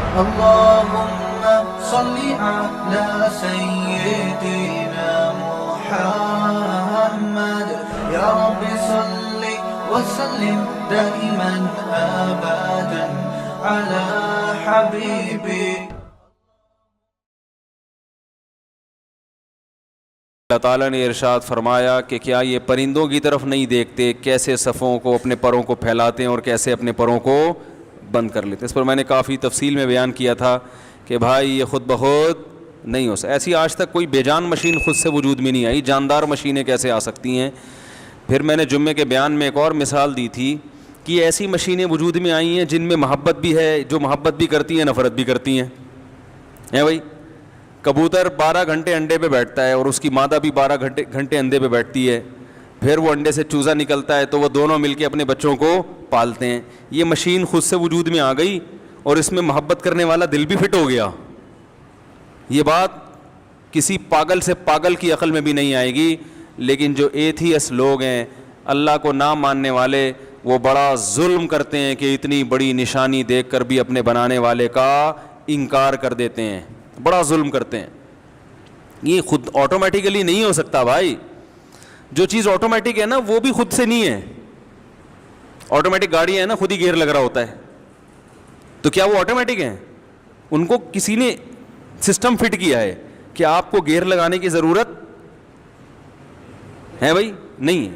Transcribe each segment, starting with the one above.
اللهم صل على سيدنا محمد يا رب صل وسلم دائما أبدا على حبيبك. اللہ تعالیٰ نے ارشاد فرمایا کہ کیا یہ پرندوں کی طرف نہیں دیکھتے کیسے صفوں کو اپنے پروں کو پھیلاتے ہیں اور کیسے اپنے پروں کو بند کر لیتے ہیں. اس پر میں نے کافی تفصیل میں بیان کیا تھا کہ بھائی یہ خود بخود نہیں ہو سکتا. ایسی آج تک کوئی بے جان مشین خود سے وجود میں نہیں آئی, جاندار مشینیں کیسے آ سکتی ہیں. پھر میں نے جمعے کے بیان میں ایک اور مثال دی تھی کہ ایسی مشینیں وجود میں آئی ہیں جن میں محبت بھی ہے, جو محبت بھی کرتی ہیں نفرت بھی کرتی ہیں. بھائی کبوتر 12 گھنٹے انڈے پہ بیٹھتا ہے اور اس کی مادہ بھی 12 گھنٹے انڈے پہ بیٹھتی ہے, پھر وہ انڈے سے چوزا نکلتا ہے تو وہ دونوں مل کے اپنے بچوں کو پالتے ہیں. یہ مشین خود سے وجود میں آ گئی اور اس میں محبت کرنے والا دل بھی فٹ ہو گیا. یہ بات کسی پاگل سے پاگل کی عقل میں بھی نہیں آئے گی. لیکن جو ایتھیس لوگ ہیں, اللہ کو نہ ماننے والے, وہ بڑا ظلم کرتے ہیں کہ اتنی بڑی نشانی دیکھ کر بھی اپنے بنانے والے کا انکار کر دیتے ہیں, بڑا ظلم کرتے ہیں. یہ خود آٹومیٹیکلی نہیں ہو سکتا بھائی. جو چیز آٹومیٹک ہے نا وہ بھی خود سے نہیں ہے. آٹومیٹک گاڑی ہے نا, خود ہی گیئر لگ رہا ہوتا ہے, تو کیا وہ آٹومیٹک ہیں؟ ان کو کسی نے سسٹم فٹ کیا ہے کہ آپ کو گیئر لگانے کی ضرورت ہے بھائی؟ نہیں ہے.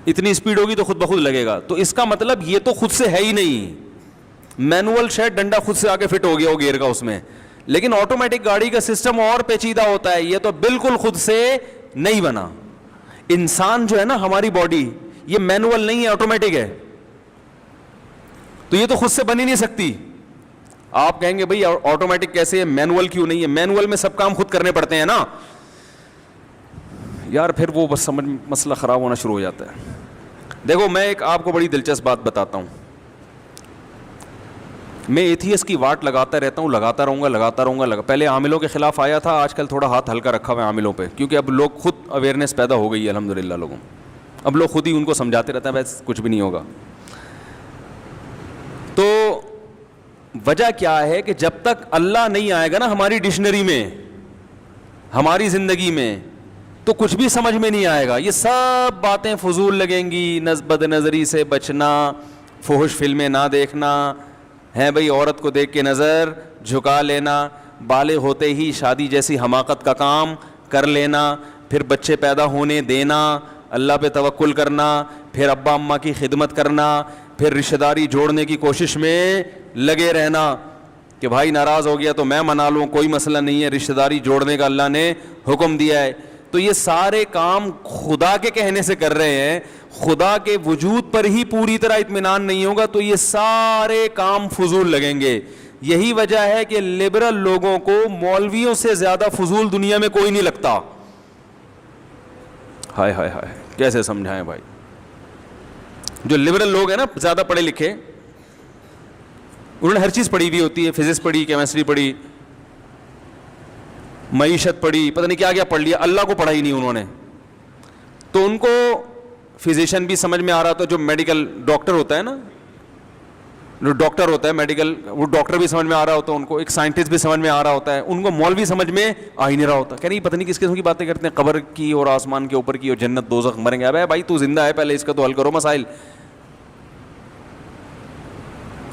اتنی اسپیڈ ہوگی تو خود بخود لگے گا. تو اس کا مطلب یہ تو خود سے ہے ہی نہیں. مینول شاید ڈنڈا خود سے آ کے فٹ ہو گیا ہو گیئر کا اس میں, لیکن آٹومیٹک گاڑی کا سسٹم اور پیچیدہ ہوتا ہے. یہ تو بالکل خود سے نہیں بنا. انسان جو ہے نا, ہماری باڈی, یہ مینول نہیں ہے, آٹومیٹک ہے. تو یہ تو خود سے بن ہی نہیں سکتی. آپ کہیں گے بھئی آٹومیٹک کیسے ہے, مینول کیوں نہیں ہے؟ مینول میں سب کام خود کرنے پڑتے ہیں نا یار. پھر وہ بس سمجھ مسئلہ خراب ہونا شروع ہو جاتا ہے. دیکھو میں ایک آپ کو بڑی دلچسپ بات بتاتا ہوں. میں ایتھیس کی واٹ لگاتا رہتا ہوں, لگاتا رہوں گا. پہلے عاملوں کے خلاف آیا تھا, آج کل تھوڑا ہاتھ ہلکا رکھا ہوا ہے عاملوں پہ, کیونکہ اب لوگ خود اویئرنیس پیدا ہو گئی ہے الحمدللہ لوگوں. اب لوگ خود ہی ان کو سمجھاتے رہتے ہیں بس کچھ بھی نہیں ہوگا. تو وجہ کیا ہے کہ جب تک اللہ نہیں آئے گا نا ہماری ڈکشنری میں, ہماری زندگی میں, تو کچھ بھی سمجھ میں نہیں آئے گا. یہ سب باتیں فضول لگیں گی. بد نظری سے بچنا, فحش فلمیں نہ دیکھنا ہے بھئی, عورت کو دیکھ کے نظر جھکا لینا, بالغ ہوتے ہی شادی جیسی حماقت کا کام کر لینا, پھر بچے پیدا ہونے دینا, اللہ پہ توکل کرنا, پھر ابا اماں کی خدمت کرنا, پھر رشتہ داری جوڑنے کی کوشش میں لگے رہنا کہ بھائی ناراض ہو گیا تو میں منا لوں, کوئی مسئلہ نہیں ہے, رشتہ داری جوڑنے کا اللہ نے حکم دیا ہے. تو یہ سارے کام خدا کے کہنے سے کر رہے ہیں. خدا کے وجود پر ہی پوری طرح اطمینان نہیں ہوگا تو یہ سارے کام فضول لگیں گے. یہی وجہ ہے کہ لبرل لوگوں کو مولویوں سے زیادہ فضول دنیا میں کوئی نہیں لگتا. ہائے ہائے ہائے, کیسے سمجھائیں بھائی. جو لبرل لوگ ہیں نا, زیادہ پڑھے لکھے, انہوں نے ہر چیز پڑھی ہوئی ہوتی ہے, فزکس پڑھی, کیمسٹری پڑھی, معیشت پڑھی, پتہ نہیں کیا کیا پڑھ لیا, اللہ کو پڑھا ہی نہیں انہوں نے. تو ان کو فزیشین بھی سمجھ میں آ رہا تھا, جو میڈیکل ڈاکٹر ہوتا ہے نا, جو ڈاکٹر ہوتا ہے میڈیکل, وہ ڈاکٹر بھی سمجھ میں آ رہا ہوتا ہے ان کو, ایک سائنٹسٹ بھی سمجھ میں آ رہا ہوتا ہے, ان کو مولوی سمجھ میں آ ہی نہیں رہا ہوتا. کہ نہیں پتہ نہیں کس قسم کی باتیں کرتے ہیں, قبر کی اور آسمان کے اوپر کی اور جنت دوزخ, مریں گے. ابے بھائی تو زندہ ہے, پہلے اس کا تو حل کرو مسائل.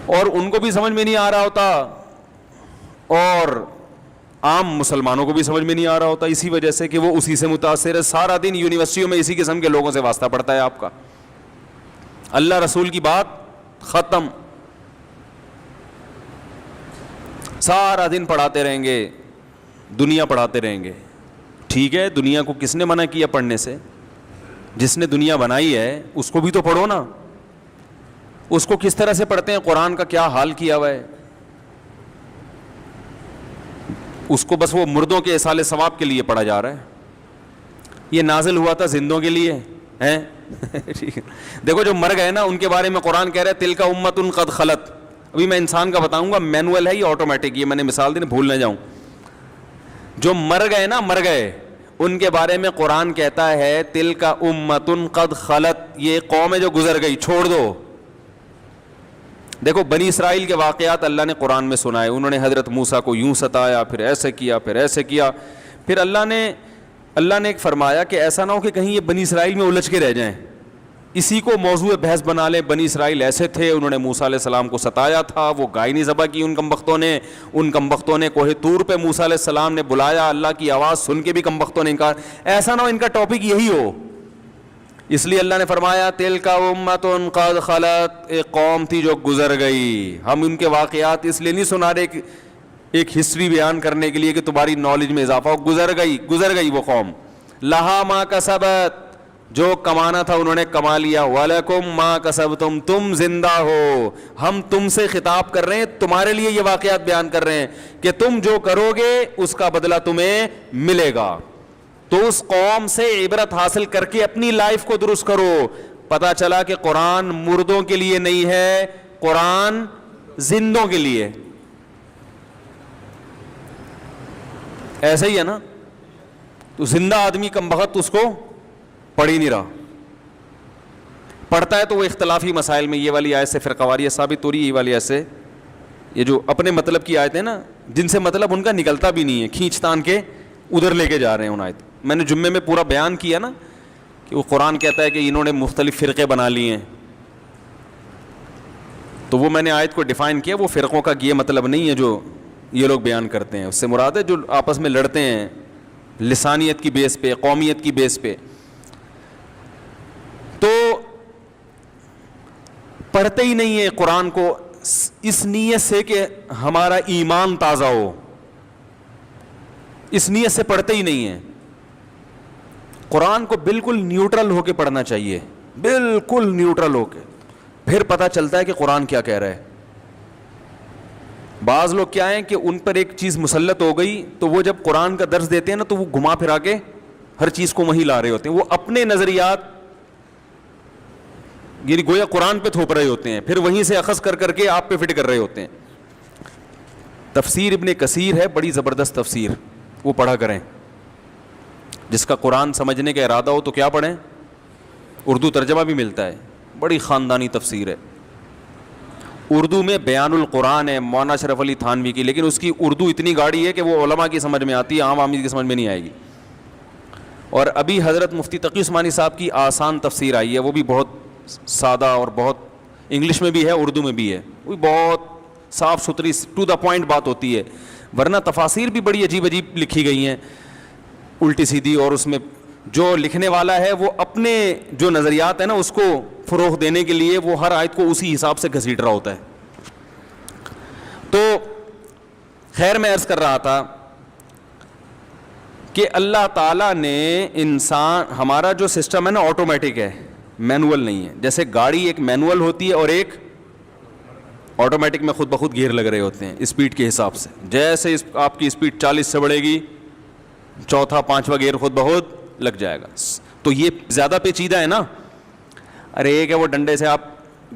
اور ان کو بھی سمجھ میں نہیں آ رہا ہوتا, اور عام مسلمانوں کو بھی سمجھ میں نہیں آ رہا ہوتا, اسی وجہ سے کہ وہ اسی سے متاثر ہے. سارا دن یونیورسٹیوں میں اسی قسم کے لوگوں سے واسطہ پڑتا ہے آپ کا. اللہ رسول کی بات ختم. سارا دن پڑھاتے رہیں گے, دنیا پڑھاتے رہیں گے. ٹھیک ہے, دنیا کو کس نے منع کیا پڑھنے سے؟ جس نے دنیا بنائی ہے اس کو بھی تو پڑھو نا. اس کو کس طرح سے پڑھتے ہیں, قرآن کا کیا حال کیا ہوا ہے. اس کو بس وہ مردوں کے ایصال ثواب کے لیے پڑھا جا رہا ہے. یہ نازل ہوا تھا زندوں کے لیے ہیں. دیکھو جو مر گئے نا ان کے بارے میں قرآن کہہ رہا ہے تلک امت قد خلت. ابھی میں انسان کا بتاؤں گا, مینول ہے یہ آٹومیٹک, یہ میں نے مثال دی, بھول نہ جاؤں. جو مر گئے نا, مر گئے, ان کے بارے میں قرآن کہتا ہے تلک امت قد خلت, یہ قوم ہے جو گزر گئی, چھوڑ دو. دیکھو بنی اسرائیل کے واقعات اللہ نے قرآن میں سنائے. انہوں نے حضرت موسیٰ کو یوں ستایا, پھر ایسے کیا, پھر ایسے کیا. پھر اللہ نے ایک فرمایا کہ ایسا نہ ہو کہ کہیں یہ بنی اسرائیل میں الجھ کے رہ جائیں, اسی کو موضوع بحث بنا لیں. بنی اسرائیل ایسے تھے, انہوں نے موسیٰ علیہ السلام کو ستایا تھا, وہ گائے نہیں ذبح کی ان کمبختوں نے کوہ طور پہ موسیٰ علیہ السلام نے بلایا, اللہ کی آواز سن کے بھی کمبختوں نے انکار. ایسا نہ ہو ان کا ٹاپک یہی ہو. اس لیے اللہ نے فرمایا تلک امۃ قد خلت, ایک قوم تھی جو گزر گئی. ہم ان کے واقعات اس لیے نہیں سنا رہے ایک ہسٹری بیان کرنے کے لیے کہ تمہاری نالج میں اضافہ ہو. گزر گئی وہ قوم. لہا ما کسبت, جو کمانا تھا انہوں نے کما لیا. وَلَكُمْ مَا كَسَبْتُمْ, تم زندہ ہو. ہم تم سے خطاب کر رہے ہیں, تمہارے لیے یہ واقعات بیان کر رہے ہیں کہ تم جو کرو گے اس کا بدلہ تمہیں ملے گا. تو اس قوم سے عبرت حاصل کر کے اپنی لائف کو درست کرو. پتہ چلا کہ قرآن مردوں کے لیے نہیں ہے, قرآن زندوں کے لیے. ایسا ہی ہے نا, تو زندہ آدمی کمبخت اس کو پڑھ ہی نہیں رہا, پڑھتا ہے تو وہ اختلافی مسائل میں یہ والی آیت سے فرقہ واریت ثابت ہو رہی ہے, یہ والی آیت سے. یہ جو اپنے مطلب کی آیتیں نا, جن سے مطلب ان کا نکلتا بھی نہیں ہے, کھینچ تان کے ادھر لے کے جا رہے ہیں ان آیت. میں نے جمعے میں پورا بیان کیا نا کہ وہ قرآن کہتا ہے کہ انہوں نے مختلف فرقے بنا لیے ہیں, تو وہ میں نے آیت کو ڈیفائن کیا. وہ فرقوں کا یہ مطلب نہیں ہے جو یہ لوگ بیان کرتے ہیں, اس سے مراد ہے جو آپس میں لڑتے ہیں لسانیت کی بیس پہ, قومیت کی بیس پہ. تو پڑھتے ہی نہیں ہے قرآن کو اس نیت سے کہ ہمارا ایمان تازہ ہو, اس نیت سے پڑھتے ہی نہیں ہیں. قرآن کو بالکل نیوٹرل ہو کے پڑھنا چاہیے, بالکل نیوٹرل ہو کے, پھر پتہ چلتا ہے کہ قرآن کیا کہہ رہا ہے. بعض لوگ کیا ہیں کہ ان پر ایک چیز مسلط ہو گئی, تو وہ جب قرآن کا درس دیتے ہیں نا تو وہ گھما پھرا کے ہر چیز کو وہیں لا رہے ہوتے ہیں. وہ اپنے نظریات یعنی گویا قرآن پہ تھوپ رہے ہوتے ہیں, پھر وہیں سے اخذ کر کے آپ پہ فٹ کر رہے ہوتے ہیں. تفسیر ابن کثیر ہے, بڑی زبردست تفسیر, وہ پڑھا کریں. جس کا قرآن سمجھنے کا ارادہ ہو تو کیا پڑھیں, اردو ترجمہ بھی ملتا ہے, بڑی خاندانی تفسیر ہے. اردو میں بیان القرآن ہے مولانا اشرف علی تھانوی کی, لیکن اس کی اردو اتنی گاڑی ہے کہ وہ علماء کی سمجھ میں آتی ہے, عام آدمی کی سمجھ میں نہیں آئے گی. اور ابھی حضرت مفتی تقی عثمانی صاحب کی آسان تفسیر آئی ہے, وہ بھی بہت سادہ اور بہت انگلش میں بھی ہے, اردو میں بھی ہے, وہ بہت صاف ستھری ٹو دا پوائنٹ بات ہوتی ہے. ورنہ تفاسیر بھی بڑی عجیب لکھی گئی ہیں, الٹی سیدھی, اور اس میں جو لکھنے والا ہے وہ اپنے جو نظریات ہیں نا اس کو فروغ دینے کے لیے وہ ہر آیت کو اسی حساب سے گھسیٹ رہا ہوتا ہے. تو خیر میں عرض کر رہا تھا کہ اللہ تعالیٰ نے انسان, ہمارا جو سسٹم ہے نا آٹومیٹک ہے, مینول نہیں ہے. جیسے گاڑی ایک مینول ہوتی ہے اور ایک آٹومیٹک میں خود بخود گیئر لگ رہے ہوتے ہیں اسپیڈ کے حساب سے. جیسے آپ کی اسپیڈ 40 سے بڑھے گی, چوتھا پانچواں گیئر خود بخود لگ جائے گا. تو یہ زیادہ پیچیدہ ہے نا. ارے ایک ہے وہ ڈنڈے سے آپ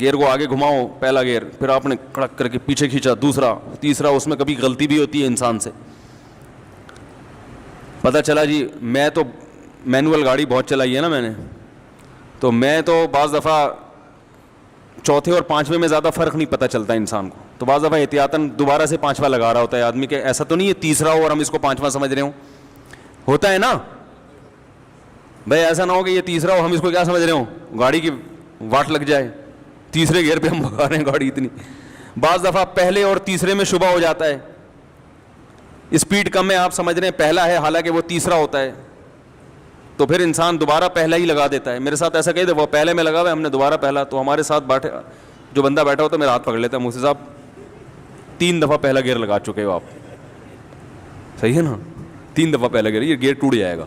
گیئر کو آگے گھماؤ, پہلا گیئر, پھر آپ نے کڑک کر کے پیچھے کھینچا دوسرا, تیسرا, اس میں کبھی غلطی بھی ہوتی ہے انسان سے. پتہ چلا جی میں تو مینول گاڑی بہت چلائی ہے نا میں نے, تو میں تو بعض دفعہ چوتھے اور پانچویں میں زیادہ فرق نہیں پتہ چلتا انسان کو, تو بعض دفعہ احتیاطاً دوبارہ سے پانچواں لگا رہا ہوتا ہے آدمی, کہ ایسا تو نہیں ہے تیسرا ہو اور ہم اس کو پانچواں سمجھ رہے ہوں. ہوتا ہے نا بھائی, ایسا نہ ہو کہ یہ تیسرا ہو ہم اس کو کیا سمجھ رہے ہوں, گاڑی کی واٹ لگ جائے, تیسرے گیئر پہ ہم بھگا رہے ہیں گاڑی اتنی. بعض دفعہ پہلے اور تیسرے میں شبہ ہو جاتا ہے, اسپیڈ کم ہے آپ سمجھ رہے ہیں پہلا ہے, حالانکہ وہ تیسرا ہوتا ہے, تو پھر انسان دوبارہ پہلا ہی لگا دیتا ہے. میرے ساتھ ایسا کہتے وہ پہلے میں لگا ہوا ہے, ہم نے دوبارہ پہلا, تو ہمارے ساتھ بیٹھے جو بندہ بیٹھا ہوتا ہے میرا ہاتھ پکڑ لیتا ہے, مفتی صاحب 3 دفعہ پہلا گیئر لگا چکے ہو آپ, صحیح ہے نا, 3 دفعہ پہلا گیئر, یہ گیئر ٹوٹ جائے گا.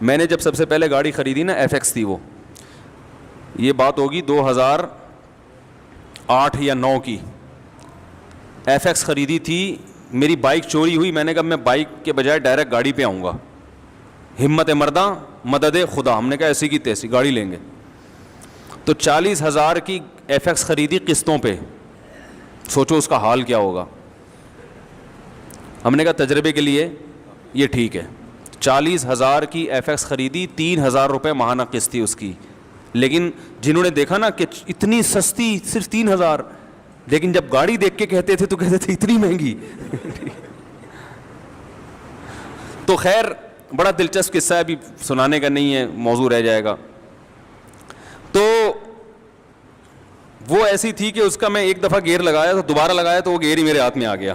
میں نے جب سب سے پہلے گاڑی خریدی نا, ایف ایکس تھی وہ, یہ بات ہوگی 2008 یا 9 کی, ایف ایکس خریدی تھی. میری بائک چوری ہوئی, میں نے کہا میں بائک کے بجائے ڈائریکٹ گاڑی پہ آؤں گا, ہمت مرداں مدد خدا. ہم نے کہا ایسی کی تیسی گاڑی لیں گے, تو 40,000 کی ایف ایکس خریدی قسطوں پہ. سوچو اس کا حال کیا ہوگا. ہم نے کہا تجربے کے لیے یہ ٹھیک ہے. 40,000 کی ایف ایکس خریدی, 3,000 روپے ماہانہ قسط تھی اس کی. لیکن جنہوں نے دیکھا نا کہ اتنی سستی, صرف 3,000, لیکن جب گاڑی دیکھ کے کہتے تھے تو کہتے تھے اتنی مہنگی. تو خیر بڑا دلچسپ قصہ ہے, ابھی سنانے کا نہیں ہے, موضوع رہ جائے گا. تو وہ ایسی تھی کہ اس کا میں ایک دفعہ گیئر لگایا تو دوبارہ لگایا تو وہ گیئر ہی میرے ہاتھ میں آ گیا.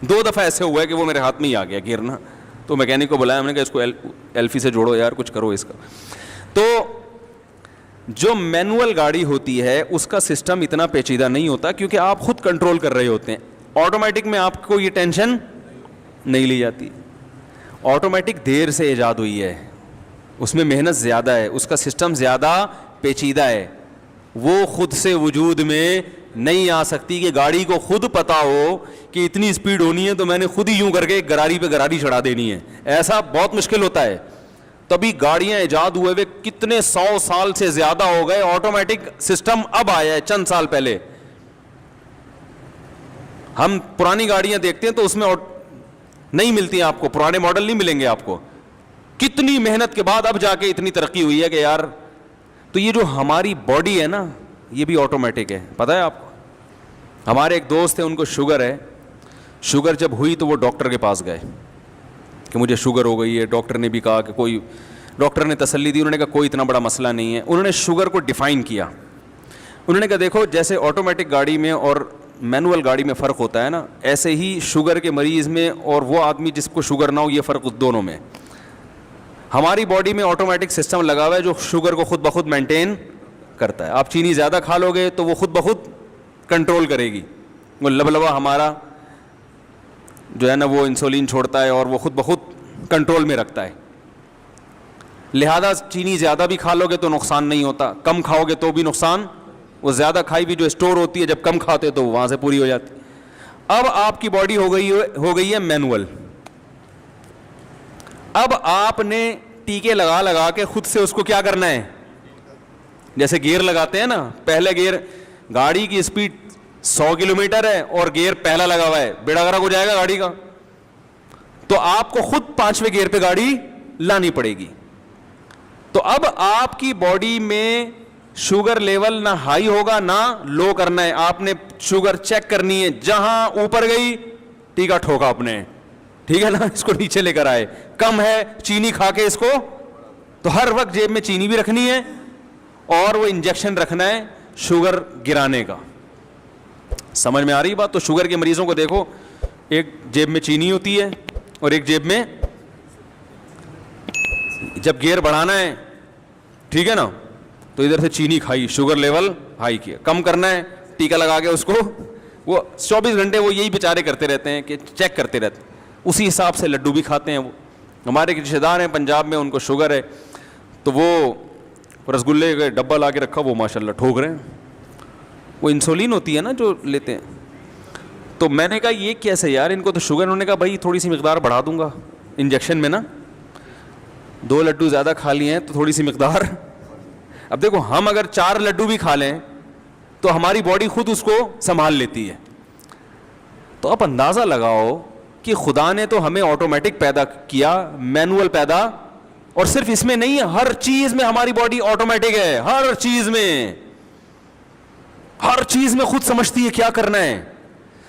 2 دفعہ ایسے ہوا ہے کہ وہ میرے ہاتھ میں ہی آ گیا گیئر نا. تو میکینک کو بلایا, ہم نے کہا اس کو ایلفی سے جوڑو یار, کچھ کرو اس کا. تو جو مینول گاڑی ہوتی ہے اس کا سسٹم اتنا پیچیدہ نہیں ہوتا, کیونکہ آپ خود کنٹرول کر رہے ہوتے ہیں. آٹومیٹک میں آپ کو یہ ٹینشن نہیں لی جاتی. آٹومیٹک دیر سے ایجاد ہوئی ہے, اس میں محنت زیادہ ہے, اس کا سسٹم زیادہ پیچیدہ ہے, وہ خود سے وجود میں نہیں آ سکتی کہ گاڑی کو خود پتا ہو کہ اتنی اسپیڈ ہونی ہے تو میں نے خود ہی یوں کر کے گراری پہ گراری چڑھا دینی ہے. ایسا بہت مشکل ہوتا ہے. تبھی گاڑیاں ایجاد ہوئے ہوئے کتنے 100 سال سے زیادہ ہو گئے, آٹومیٹک سسٹم اب آیا ہے چند سال پہلے. ہم پرانی گاڑیاں دیکھتے ہیں تو اس میں نہیں ملتی ہیں آپ کو, پرانے ماڈل نہیں ملیں گے آپ کو. کتنی محنت کے بعد اب جا کے اتنی ترقی ہوئی ہے کہ یار. تو یہ جو ہماری باڈی ہے نا یہ بھی آٹومیٹک ہے, پتہ ہے آپ کو. ہمارے ایک دوست ہیں, ان کو شوگر ہے. شوگر جب ہوئی تو وہ ڈاکٹر کے پاس گئے کہ مجھے شوگر ہو گئی ہے. ڈاکٹر نے بھی کہا کہ کوئی, ڈاکٹر نے تسلی دی, انہوں نے کہا کوئی اتنا بڑا مسئلہ نہیں ہے. انہوں نے شوگر کو ڈیفائن کیا. انہوں نے کہا دیکھو جیسے آٹومیٹک گاڑی میں اور مینول گاڑی میں فرق ہوتا ہے نا, ایسے ہی شوگر کے مریض میں اور وہ آدمی جس کو شوگر نہ ہو یہ فرق دونوں میں. ہماری باڈی میں آٹومیٹک سسٹم لگا ہوا ہے جو شوگر کو خود بخود مینٹین کرتا ہے. آپ چینی زیادہ کھا لو گے تو وہ خود بخود کنٹرول کرے گی. وہ لبلبا ہمارا جو ہے نا وہ انسولین چھوڑتا ہے اور وہ خود بخود کنٹرول میں رکھتا ہے. لہذا چینی زیادہ بھی کھا لو گے تو نقصان نہیں ہوتا, کم کھاؤ گے تو بھی نقصان. وہ زیادہ کھائی بھی جو اسٹور ہوتی ہے جب کم کھاتے تو وہاں سے پوری ہو جاتی. اب آپ کی باڈی ہو گئی ہے مینول. اب آپ نے ٹیکے لگا لگا کے خود سے اس کو کیا کرنا ہے, جیسے گیئر لگاتے ہیں نا, پہلے گیئر, گاڑی کی اسپیڈ 100 کلومیٹر ہے اور گیئر پہلا لگا ہوا ہے, بیڑا گرک ہو جائے گا گاڑی کا. تو آپ کو خود 5ویں گیئر پہ گاڑی لانی پڑے گی. تو اب آپ کی باڈی میں شوگر لیول نہ ہائی ہوگا نہ لو کرنا ہے. آپ نے شوگر چیک کرنی ہے, جہاں اوپر گئی ٹیکا ٹھوکا اپنے, ٹھیک ہے نا, اس کو نیچے لے کر آئے. کم ہے چینی کھا کے اس کو, تو ہر وقت جیب میں چینی بھی رکھنی ہے اور وہ انجیکشن رکھنا ہے شوگر گرانے کا. سمجھ میں آ رہی بات؟ تو شوگر کے مریضوں کو دیکھو, ایک جیب میں چینی ہوتی ہے اور ایک جیب میں, جب گیئر بڑھانا ہے ٹھیک ہے نا تو ادھر سے چینی کھائی, شوگر لیول ہائی کیا. کم کرنا ہے ٹیکا لگا کے اس کو, وہ 24 گھنٹے وہ یہی بیچارے کرتے رہتے ہیں کہ چیک کرتے رہتے ہیں. اسی حساب سے لڈو بھی کھاتے ہیں. وہ ہمارے رشتے دار ہیں پنجاب میں, ان کو شوگر ہے تو وہ رسگلے کا ڈبہ لا کے رکھا, وہ ماشاء اللہ ٹھوک رہے ہیں. وہ انسولین ہوتی ہے نا جو لیتے ہیں. تو میں نے کہا یہ کیسے یار, ان کو تو شوگر. انہوں نے کہا بھائی تھوڑی سی مقدار بڑھا دوں گا انجیکشن میں نا, 2 لڈو زیادہ کھا لیے ہیں تو تھوڑی سی مقدار. اب دیکھو ہم اگر 4 لڈو بھی کھا لیں تو ہماری باڈی خود اس کو سنبھال لیتی ہے. تو آپ اندازہ لگاؤ کہ خدا نے تو ہمیں آٹومیٹک پیدا کیا, مینول پیدا, اور صرف اس میں نہیں ہے, ہر چیز میں ہماری باڈی آٹومیٹک ہے. ہر چیز میں خود سمجھتی ہے کیا کرنا ہے.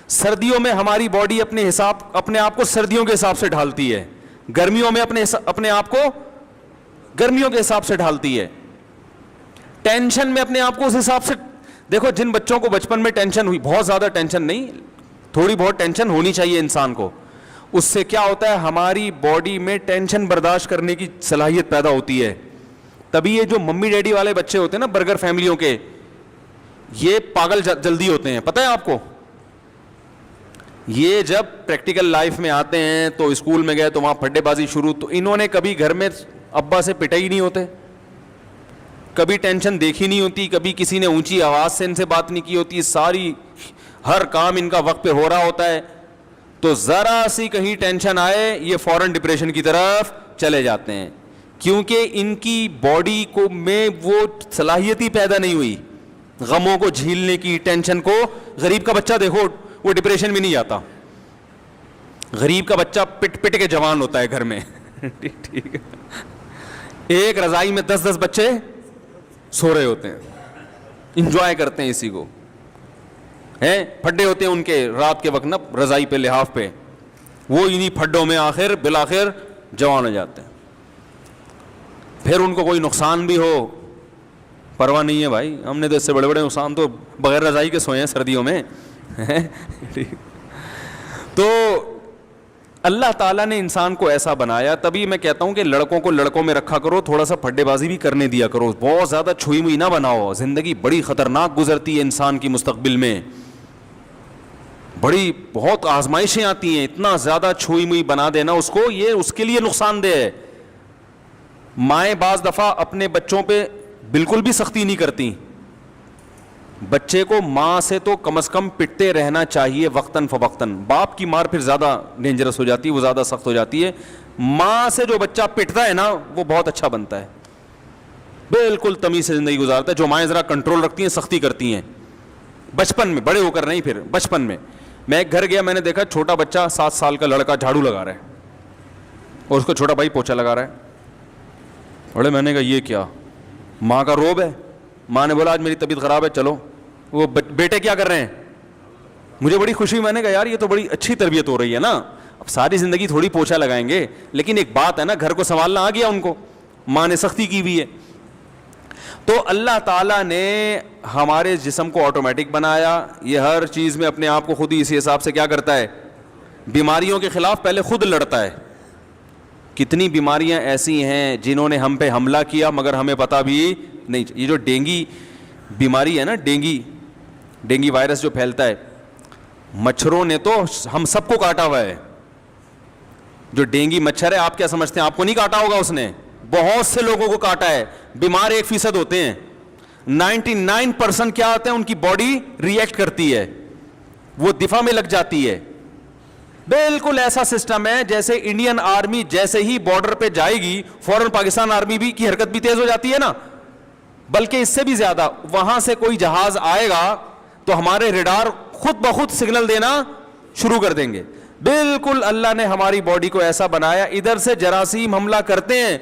سردیوں میں ہماری باڈی اپنے آپ کو سردیوں کے حساب سے ڈھالتی ہے, گرمیوں میں اپنے آپ کو گرمیوں کے حساب سے ڈھالتی ہے. ٹینشن میں اپنے آپ کو اس حساب سے. دیکھو جن بچوں کو بچپن میں ٹینشن ہوئی, بہت زیادہ ٹینشن نہیں, تھوڑی بہت ٹینشن ہونی چاہیے انسان کو, اس سے کیا ہوتا ہے ہماری باڈی میں ٹینشن برداشت کرنے کی صلاحیت پیدا ہوتی ہے. تبھی یہ جو ممی ڈیڈی والے بچے ہوتے ہیں نا برگر فیملیوں کے, یہ پاگل جلدی ہوتے ہیں. پتہ ہے آپ کو, یہ جب پریکٹیکل لائف میں آتے ہیں تو اسکول میں گئے تو وہاں پھڈے بازی شروع, تو انہوں نے کبھی گھر میں ابا سے پٹے ہی نہیں ہوتے, کبھی ٹینشن دیکھی نہیں ہوتی, کبھی کسی نے اونچی آواز سے ان سے بات نہیں کی ہوتی, ساری ہر کام ان کا وقت پہ ہو رہا ہوتا ہے. تو ذرا سی کہیں ٹینشن آئے یہ فوراً ڈپریشن کی طرف چلے جاتے ہیں, کیونکہ ان کی باڈی کو میں وہ صلاحیت ہی پیدا نہیں ہوئی غموں کو جھیلنے کی, ٹینشن کو. غریب کا بچہ دیکھو وہ ڈپریشن میں نہیں جاتا, غریب کا بچہ پٹ پٹ کے جوان ہوتا ہے گھر میں. ٹھیک ہے, ایک رضائی میں 10 بچے سو رہے ہوتے ہیں, انجوائے کرتے ہیں اسی کو. ہیں, پھڈے ہوتے ہیں ان کے رات کے وقت نا رضائی پہ, لحاف پہ, وہ انہی پھڈوں میں آخر بالآخر جوان ہو جاتے ہیں. پھر ان کو کوئی نقصان بھی ہو پرواہ نہیں ہے بھائی, ہم نے تو اس سے بڑے بڑے نقصان تو بغیر رضائی کے سوئے ہیں سردیوں میں. تو اللہ تعالیٰ نے انسان کو ایسا بنایا, تبھی میں کہتا ہوں کہ لڑکوں کو لڑکوں میں رکھا کرو, تھوڑا سا پھڈے بازی بھی کرنے دیا کرو, بہت زیادہ چھوئی موئی نہ بناؤ. زندگی بڑی خطرناک گزرتی ہے انسان کی مستقبل میں, بڑی بہت آزمائشیں آتی ہیں. اتنا زیادہ چھوئی موئی بنا دینا اس کو, یہ اس کے لیے نقصان دہ ہے. مائیں بعض دفعہ اپنے بچوں پہ بالکل بھی سختی نہیں کرتی. بچے کو ماں سے تو کم از کم پٹتے رہنا چاہیے وقتاً فوقتاً. باپ کی مار پھر زیادہ ڈینجرس ہو جاتی ہے, وہ زیادہ سخت ہو جاتی ہے. ماں سے جو بچہ پٹتا ہے نا وہ بہت اچھا بنتا ہے, بالکل تمیز سے زندگی گزارتا ہے. جو مائیں ذرا کنٹرول رکھتی ہیں, سختی کرتی ہیں بچپن میں, بڑے ہو کر نہیں, پھر بچپن میں. میں ایک گھر گیا, میں نے دیکھا چھوٹا بچہ 7 سال کا لڑکا جھاڑو لگا رہا ہے اور اس کو چھوٹا بھائی پوچھا لگا رہا ہے. بڑے میں نے کہا یہ کیا, ماں کا روب ہے. ماں نے بولا آج میری طبیعت خراب ہے چلو. وہ بیٹے کیا کر رہے ہیں, مجھے بڑی خوشی, میں نے کہا یار یہ تو بڑی اچھی تربیت ہو رہی ہے نا. اب ساری زندگی تھوڑی پوچھا لگائیں گے, لیکن ایک بات ہے نا, گھر کو سنبھالنا آ گیا ان کو, ماں نے سختی کی ہوئی ہے. تو اللہ تعالیٰ نے ہمارے جسم کو آٹومیٹک بنایا, یہ ہر چیز میں اپنے آپ کو خود ہی اسی حساب سے کیا کرتا ہے, بیماریوں کے خلاف پہلے خود لڑتا ہے. کتنی بیماریاں ایسی ہیں جنہوں نے ہم پہ حملہ کیا مگر ہمیں پتہ بھی نہیں. یہ جو ڈینگی بیماری ہے نا, ڈینگی وائرس جو پھیلتا ہے, مچھروں نے تو ہم سب کو کاٹا ہوا ہے. جو ڈینگی مچھر ہے, آپ کیا سمجھتے ہیں آپ کو نہیں کاٹا ہوگا, اس نے بہت سے لوگوں کو کاٹا ہے. بیمار 1% ہوتے ہیں, 99% کیا ہوتے ہیں, ان کی باڈی ریئیکٹ کرتی ہے, وہ دفاع میں لگ جاتی ہے. بالکل ایسا سسٹم ہے جیسے انڈین آرمی جیسے ہی بارڈر پہ جائے گی فوراً پاکستان آرمی بھی کی حرکت بھی تیز ہو جاتی ہے نا, بلکہ اس سے بھی زیادہ. وہاں سے کوئی جہاز آئے گا تو ہمارے ریڈار خود بخود سگنل دینا شروع کر دیں گے. بالکل اللہ نے ہماری باڈی کو ایسا بنایا. ادھر سے جراثیم حملہ کرتے ہیں,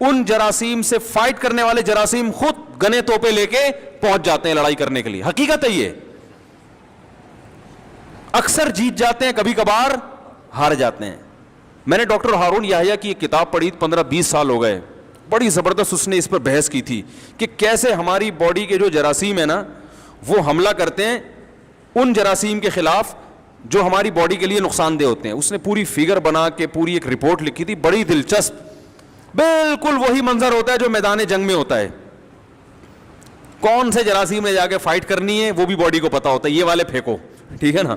ان جراثیم سے فائٹ کرنے والے جراثیم خود گنے توپے لے کے پہنچ جاتے ہیں لڑائی کرنے کے لیے. حقیقت ہے یہ, اکثر جیت جاتے ہیں, کبھی کبھار ہار جاتے ہیں. میں نے ڈاکٹر ہارون یحییٰ کی ایک کتاب پڑھی, 15-20 سال ہو گئے, بڑی زبردست اس نے اس پر بحث کی تھی کہ کیسے ہماری باڈی کے جو جراثیم ہیں نا وہ حملہ کرتے ہیں ان جراثیم کے خلاف جو ہماری باڈی کے لیے نقصان دہ ہوتے ہیں. اس نے پوری فگر بنا کے پوری ایک رپورٹ لکھی تھی, بڑی دلچسپ. بالکل وہی منظر ہوتا ہے جو میدان جنگ میں ہوتا ہے. کون سے جراثیم نے جا کے فائٹ کرنی ہے وہ بھی باڈی کو پتا ہوتا ہے, یہ والے پھینکو, ٹھیک ہے نا,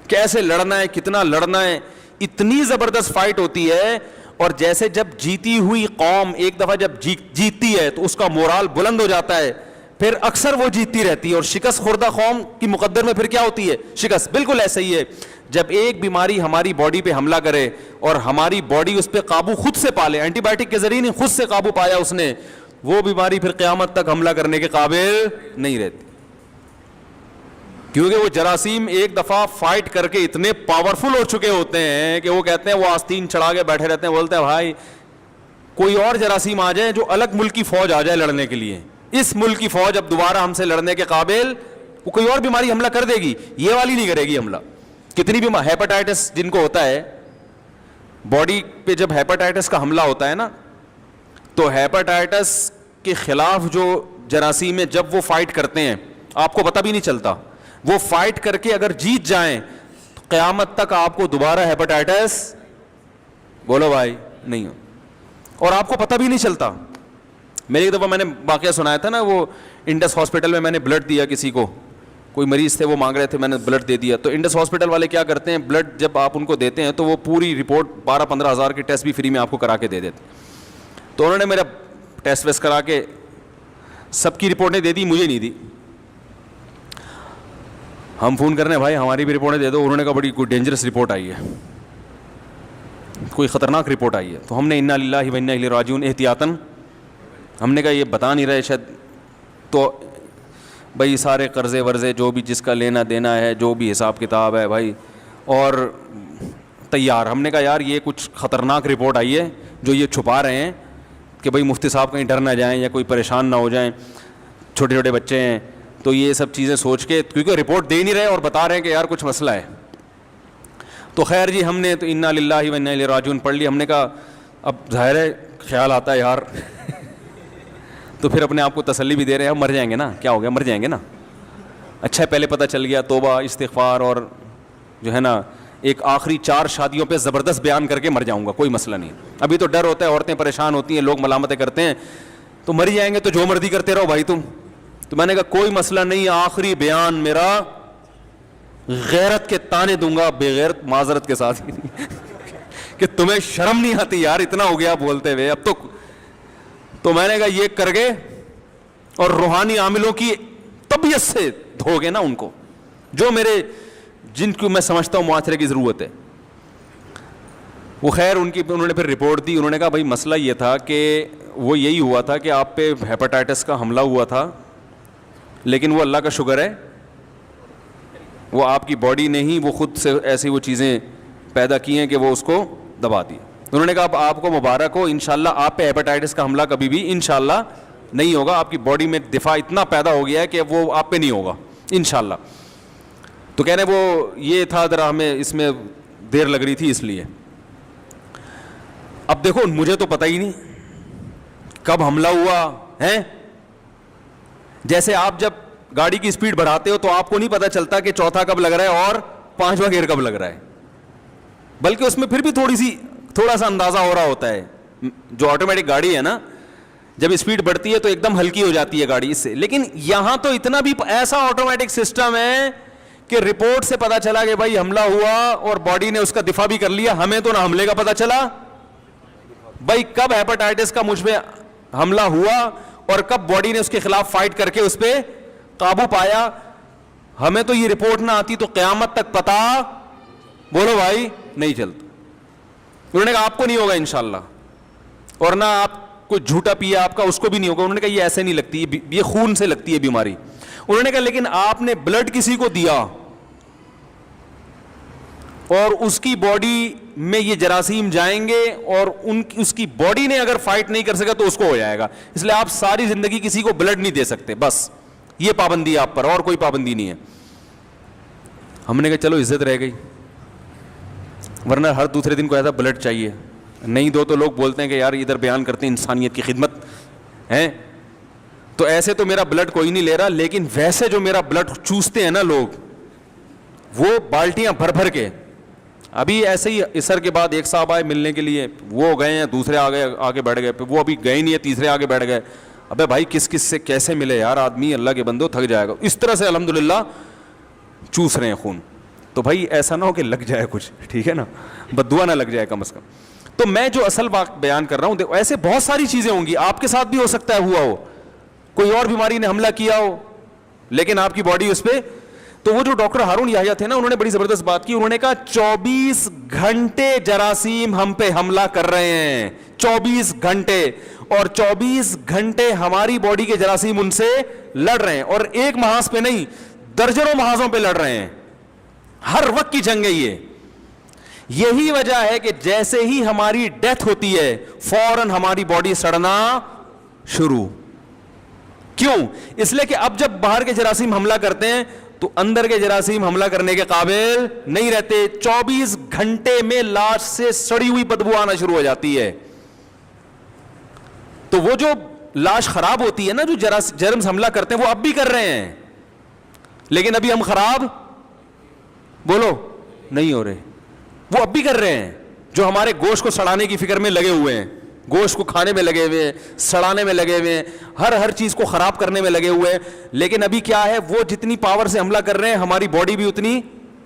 کیسے لڑنا ہے, کتنا لڑنا ہے. اتنی زبردست فائٹ ہوتی ہے. اور جیسے جب جیتی ہوئی قوم ایک دفعہ جب جیتتی ہے تو اس کا مورال بلند ہو جاتا ہے, پھر اکثر وہ جیتتی رہتی ہے. اور شکست خوردہ قوم کی مقدر میں پھر کیا ہوتی ہے, شکست. بالکل ایسا ہی ہے, جب ایک بیماری ہماری باڈی پہ حملہ کرے اور ہماری باڈی اس پہ قابو خود سے پا لے, اینٹی بائیوٹک کے ذریعے نہیں, خود سے قابو پایا اس نے, وہ بیماری پھر قیامت تک حملہ کرنے کے قابل نہیں رہتی. کیونکہ وہ جراثیم ایک دفعہ فائٹ کر کے اتنے پاورفل ہو چکے ہوتے ہیں کہ وہ کہتے ہیں, وہ آستین چڑھا کے بیٹھے رہتے ہیں, بولتے ہیں بھائی کوئی اور جراثیم آ جائے, جو الگ ملک کی فوج آ جائے لڑنے کے لیے, اس ملک کی فوج اب دوبارہ ہم سے لڑنے کے قابل, وہ کوئی اور بیماری حملہ کر دے گی, یہ والی نہیں کرے گی حملہ. کتنی بھی ہیپاٹائٹس جن کو ہوتا ہے, باڈی پہ جب ہیپاٹائٹس کا حملہ ہوتا ہے نا, تو ہیپاٹائٹس کے خلاف جو جراثیم ہیں جب وہ فائٹ کرتے ہیں آپ کو پتہ بھی نہیں چلتا, وہ فائٹ کر کے اگر جیت جائیں تو قیامت تک آپ کو دوبارہ ہیپاٹائٹس, بولو بھائی, نہیں ہو, اور آپ کو پتہ بھی نہیں چلتا. میری ایک دفعہ میں نے واقعہ سنایا تھا نا, وہ انڈس ہاسپٹل میں میں نے بلڈ دیا کسی کو, کوئی مریض تھے وہ مانگ رہے تھے, میں نے بلڈ دے دیا. تو انڈس ہاسپٹل والے کیا کرتے ہیں, بلڈ جب آپ ان کو دیتے ہیں تو وہ پوری رپورٹ 12-15 ہزار کے ٹیسٹ بھی فری میں آپ کو کرا کے دے دیتے. تو انہوں نے میرا ٹیسٹ ویسٹ کرا کے سب کی رپورٹیں دے دی, مجھے نہیں دی. ہم فون کر رہے ہیں بھائی ہماری بھی رپورٹیں دے دو. انہوں نے کہا بڑی کوئی ڈینجرس رپورٹ آئی ہے, کوئی خطرناک رپورٹ آئی ہے. تو ہم نے انا للہ و انا الیہ راجعون احتیاطاً, ہم نے کہا یہ بتا نہیں رہے شاید, تو بھائی سارے قرضے ورضے جو بھی جس کا لینا دینا ہے, جو بھی حساب کتاب ہے بھائی, اور تیار. ہم نے کہا یار یہ کچھ خطرناک رپورٹ آئی ہے جو یہ چھپا رہے ہیں کہ بھائی مفتی صاحب کہیں ڈر نہ جائیں یا کوئی پریشان نہ ہو جائیں, چھوٹے چھوٹے بچے ہیں. تو یہ سب چیزیں سوچ کے, کیونکہ رپورٹ دے نہیں رہے اور بتا رہے ہیں کہ یار کچھ مسئلہ ہے. تو خیر جی, ہم نے تو انا للہ و انا الیہ راجعون پڑھ لی. ہم نے کہا اب ظاہر ہے خیال آتا ہے یار تو پھر اپنے آپ کو تسلی بھی دے رہے ہیں, ہم مر جائیں گے نا, کیا ہو گیا, مر جائیں گے نا. اچھا پہلے پتہ چل گیا, توبہ استغفار اور جو ہے نا ایک آخری 4 شادیوں پہ زبردست بیان کر کے مر جاؤں گا, کوئی مسئلہ نہیں. ابھی تو ڈر ہوتا ہے, عورتیں پریشان ہوتی ہیں, لوگ ملامتیں کرتے ہیں, تو مر جائیں گے تو جو مرضی کرتے رہو بھائی تم. تو میں نے کہا کوئی مسئلہ نہیں, آخری بیان میرا غیرت کے تانے دوں گا, بغیرت معذرت کے ساتھ کہ تمہیں شرم نہیں آتی یار, اتنا ہو گیا بولتے ہوئے اب تو میں نے کہا یہ کر گئے اور روحانی عاملوں کی طبیعت سے دھو گے نا ان کو, جو میرے جن کو میں سمجھتا ہوں معاشرے کی ضرورت ہے. وہ خیر انہوں نے پھر رپورٹ دی. انہوں نے کہا بھائی مسئلہ یہ تھا کہ وہ یہی ہوا تھا کہ آپ پہ ہیپاٹائٹس کا حملہ ہوا تھا, لیکن وہ اللہ کا شکر ہے وہ آپ کی باڈی نے ہی وہ خود سے ایسی وہ چیزیں پیدا کی ہیں کہ وہ اس کو دبا دی. انہوں نے کہا اب آپ کو مبارک ہو, انشاءاللہ آپ پہ ہیپاٹائٹس کا حملہ کبھی بھی انشاءاللہ نہیں ہوگا, آپ کی باڈی میں دفاع اتنا پیدا ہو گیا ہے کہ وہ آپ پہ نہیں ہوگا انشاءاللہ. تو کہہ رہے وہ یہ تھا ذرا ہمیں اس میں دیر لگ رہی تھی اس لیے. اب دیکھو مجھے تو پتہ ہی نہیں کب حملہ ہوا ہے. جیسے آپ جب گاڑی کی سپیڈ بڑھاتے ہو تو آپ کو نہیں پتہ چلتا کہ چوتھا کب لگ رہا ہے اور 5واں گیئر کب لگ رہا ہے, بلکہ اس میں پھر بھی تھوڑا سا اندازہ ہو رہا ہوتا ہے. جو آٹومیٹک گاڑی ہے نا, جب اسپیڈ بڑھتی ہے تو ایک دم ہلکی ہو جاتی ہے گاڑی اس سے, لیکن یہاں تو اتنا بھی ایسا آٹومیٹک سسٹم ہے کہ رپورٹ سے پتا چلا کہ بھائی حملہ ہوا اور باڈی نے اس کا دفاع بھی کر لیا. ہمیں تو نہ حملے کا پتا چلا بھائی کب ہیپاٹائٹس کا مجھ پہ حملہ ہوا اور کب باڈی نے اس کے خلاف فائٹ کر کے اس پہ قابو پایا. ہمیں تو یہ رپورٹ نہ آتی تو قیامت تک پتا بولو بھائی نہیں چلتا. انہوں نے کہا آپ کو نہیں ہوگا انشاءاللہ, اور نہ آپ کوئی جھوٹا پیا آپ کا اس کو بھی نہیں ہوگا. انہوں نے کہا یہ ایسے نہیں لگتی, یہ خون سے لگتی ہے بیماری. انہوں نے کہا لیکن آپ نے بلڈ کسی کو دیا اور اس کی باڈی میں یہ جراثیم جائیں گے اور اس کی باڈی نے اگر فائٹ نہیں کر سکا تو اس کو ہو جائے گا, اس لیے آپ ساری زندگی کسی کو بلڈ نہیں دے سکتے, بس یہ پابندی ہے آپ پر, اور کوئی پابندی نہیں ہے. ہم نے کہا چلو عزت رہ گئی, ورنہ ہر دوسرے دن کو ایسا بلڈ چاہیے نہیں دو تو لوگ بولتے ہیں کہ یار ادھر بیان کرتے ہیں انسانیت کی خدمت ہے. تو ایسے تو میرا بلڈ کوئی نہیں لے رہا, لیکن ویسے جو میرا بلڈ چوستے ہیں نا لوگ, وہ بالٹیاں بھر بھر کے. ابھی ایسے ہی عصر کے بعد ایک صاحب آئے ملنے کے لیے, وہ گئے ہیں, دوسرے آگے بیٹھ گئے, وہ ابھی گئے نہیں ہے, تیسرے آگے بیٹھ گئے. ابے بھائی کس کس سے کیسے ملے یار, آدمی اللہ کے بندو تھک جائے گا. اس طرح سے الحمدللہ چوس رہے ہیں خون. تو بھائی ایسا نہ ہو کہ لگ جائے کچھ, ٹھیک ہے نا, بددعا نہ لگ جائے کم از کم. تو میں جو اصل بات بیان کر رہا ہوں, ایسے بہت ساری چیزیں ہوں گی, آپ کے ساتھ بھی ہو سکتا ہے ہوا ہو, کوئی اور بیماری نے حملہ کیا ہو لیکن آپ کی باڈی اس پہ. تو وہ جو ڈاکٹر ہارون یحییٰ تھے نا, انہوں نے بڑی زبردست بات کی. انہوں نے کہا 24 گھنٹے جراثیم ہم پہ حملہ کر رہے ہیں, 24 گھنٹے, اور 24 گھنٹے ہماری باڈی کے جراثیم ان سے لڑ رہے ہیں, اور ایک محاذ پہ نہیں درجنوں محاذوں پہ لڑ رہے ہیں. ہر وقت کی جنگ ہے یہ. یہی وجہ ہے کہ جیسے ہی ہماری ڈیتھ ہوتی ہے فوراً ہماری باڈی سڑنا شروع. کیوں؟ اس لیے کہ اب جب باہر کے جراثیم حملہ کرتے ہیں تو اندر کے جراثیم حملہ کرنے کے قابل نہیں رہتے. 24 گھنٹے میں لاش سے سڑی ہوئی بدبو آنا شروع ہو جاتی ہے. تو وہ جو لاش خراب ہوتی ہے نا, جو جرمز حملہ کرتے ہیں وہ اب بھی کر رہے ہیں, لیکن ابھی ہم خراب بولو نہیں ہو رہے. وہ اب بھی کر رہے ہیں, جو ہمارے گوشت کو سڑانے کی فکر میں لگے ہوئے ہیں, گوشت کو کھانے میں لگے ہوئے ہیں, سڑانے میں لگے ہوئے ہیں, ہر چیز کو خراب کرنے میں لگے ہوئے ہیں. لیکن ابھی کیا ہے, وہ جتنی پاور سے حملہ کر رہے ہیں ہماری باڈی بھی اتنی,